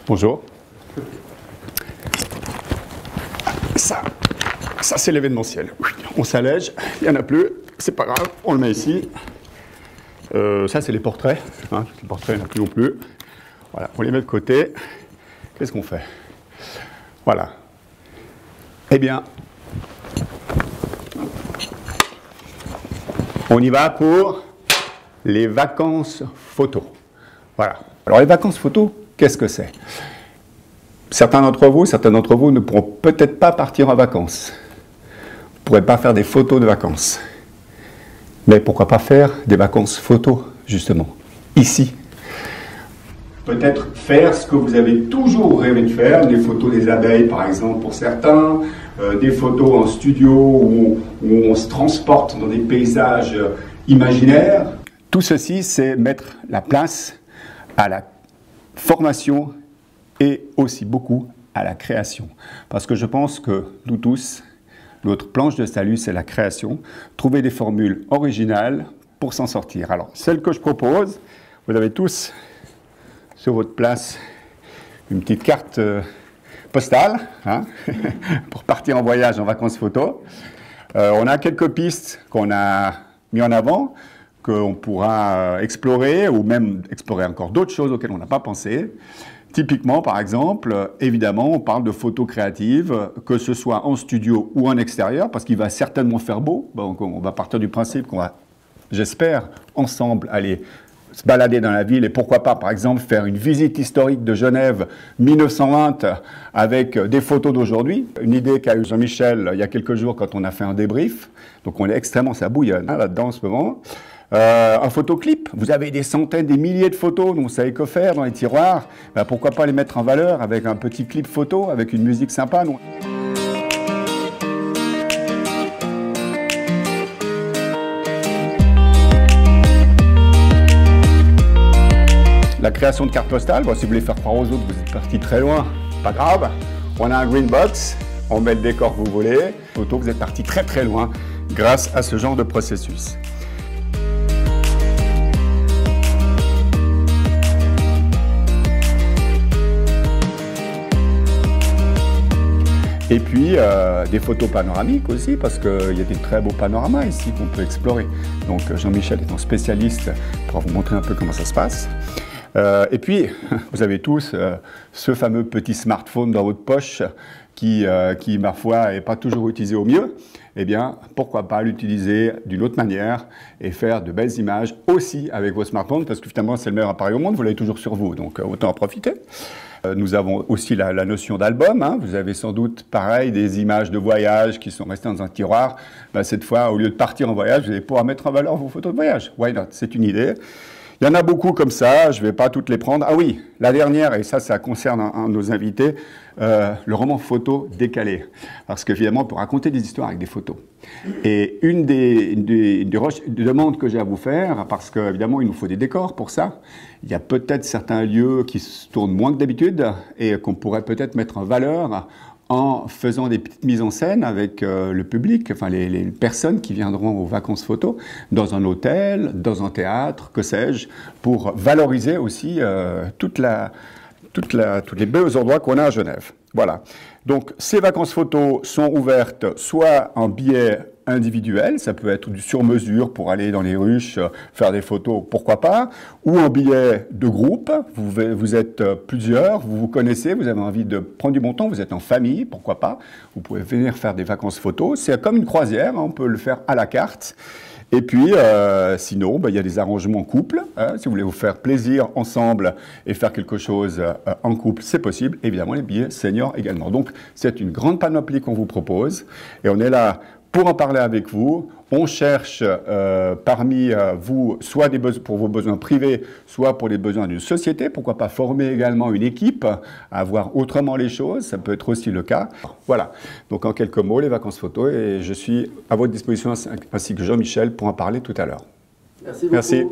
Bonjour. Ça c'est l'événementiel. On s'allège, il n'y en a plus, c'est pas grave, on le met ici. Ça, c'est les portraits. Hein. Les portraits, il n'y en a plus non plus. Voilà, on les met de côté. Qu'est-ce qu'on fait? Voilà. Eh bien, on y va pour les vacances photos. Voilà. Alors, les vacances photos, qu'est-ce que c'est? Certains d'entre vous ne pourront peut-être pas partir en vacances. Vous ne pourrez pas faire des photos de vacances. Mais pourquoi pas faire des vacances photos, justement, ici? Peut-être faire ce que vous avez toujours rêvé de faire, des photos des abeilles, par exemple, pour certains, des photos en studio où on se transporte dans des paysages imaginaires. Tout ceci, c'est mettre la place à la formation et aussi beaucoup à la création. Parce que je pense que nous tous, notre planche de salut, c'est la création. Trouver des formules originales pour s'en sortir. Alors, celle que je propose, vous avez tous sur votre place une petite carte postale hein, pour partir en voyage en vacances photo. On a quelques pistes qu'on a mis en avant, qu'on pourra explorer ou même explorer encore d'autres choses auxquelles on n'a pas pensé. Typiquement, par exemple, évidemment, on parle de photos créatives, que ce soit en studio ou en extérieur, parce qu'il va certainement faire beau. Donc, on va partir du principe qu'on va, j'espère, ensemble aller se balader dans la ville et pourquoi pas, par exemple, faire une visite historique de Genève 1920 avec des photos d'aujourd'hui. Une idée qu'a eu Jean-Michel il y a quelques jours quand on a fait un débrief. Donc, on est extrêmement, ça bouillonne hein, là-dedans en ce moment. Un photoclip, vous avez des centaines, des milliers de photos, donc vous savez que faire dans les tiroirs, ben pourquoi pas les mettre en valeur avec un petit clip photo, avec une musique sympa non? La création de cartes postales, bon, si vous voulez faire croire aux autres que vous êtes parti très loin, pas grave, on a un green box, on met le décor que vous voulez, photo que vous êtes parti très très loin grâce à ce genre de processus. Et puis, des photos panoramiques aussi, parce qu'il y a des très beaux panoramas ici qu'on peut explorer. Donc, Jean-Michel étant spécialiste pour vous montrer un peu comment ça se passe. Et puis, vous avez tous ce fameux petit smartphone dans votre poche qui ma foi, n'est pas toujours utilisé au mieux. Eh bien, pourquoi pas l'utiliser d'une autre manière et faire de belles images aussi avec vos smartphones, parce que finalement, c'est le meilleur appareil au monde, vous l'avez toujours sur vous, donc autant en profiter. Nous avons aussi la notion d'album. Hein. Vous avez sans doute, pareil, des images de voyage qui sont restées dans un tiroir. Ben, cette fois, au lieu de partir en voyage, vous allez pouvoir mettre en valeur vos photos de voyage. Why not? C'est une idée. Il y en a beaucoup comme ça, je ne vais pas toutes les prendre. Ah oui, la dernière, et ça concerne un de nos invités, le roman photo décalé. Parce qu'évidemment, on peut raconter des histoires avec des photos. Et une des demandes que j'ai à vous faire, parce qu'évidemment, il nous faut des décors pour ça, il y a peut-être certains lieux qui se tournent moins que d'habitude et qu'on pourrait peut-être mettre en valeur en faisant des petites mises en scène avec le public, enfin les personnes qui viendront aux vacances photos, dans un hôtel, dans un théâtre, que sais-je, pour valoriser aussi tous les beaux endroits qu'on a à Genève. Voilà. Donc, ces vacances photos sont ouvertes soit en billet individuel, ça peut être du sur-mesure pour aller dans les ruches, faire des photos, pourquoi pas, ou en billet de groupe, vous êtes plusieurs, vous vous connaissez, vous avez envie de prendre du bon temps, vous êtes en famille, pourquoi pas, vous pouvez venir faire des vacances photos, c'est comme une croisière, hein, on peut le faire à la carte. Et puis, sinon, il y a des arrangements en couple. Hein, si vous voulez vous faire plaisir ensemble et faire quelque chose en couple, c'est possible. Évidemment, les billets seniors également. Donc, c'est une grande panoplie qu'on vous propose. Et on est là pour en parler avec vous. On cherche parmi vous, soit pour vos besoins privés, soit pour les besoins d'une société. Pourquoi pas former également une équipe à voir autrement les choses. Ça peut être aussi le cas. Voilà. Donc, en quelques mots, les vacances photos. Et je suis à votre disposition, ainsi que Jean-Michel, pour en parler tout à l'heure. Merci beaucoup. Merci.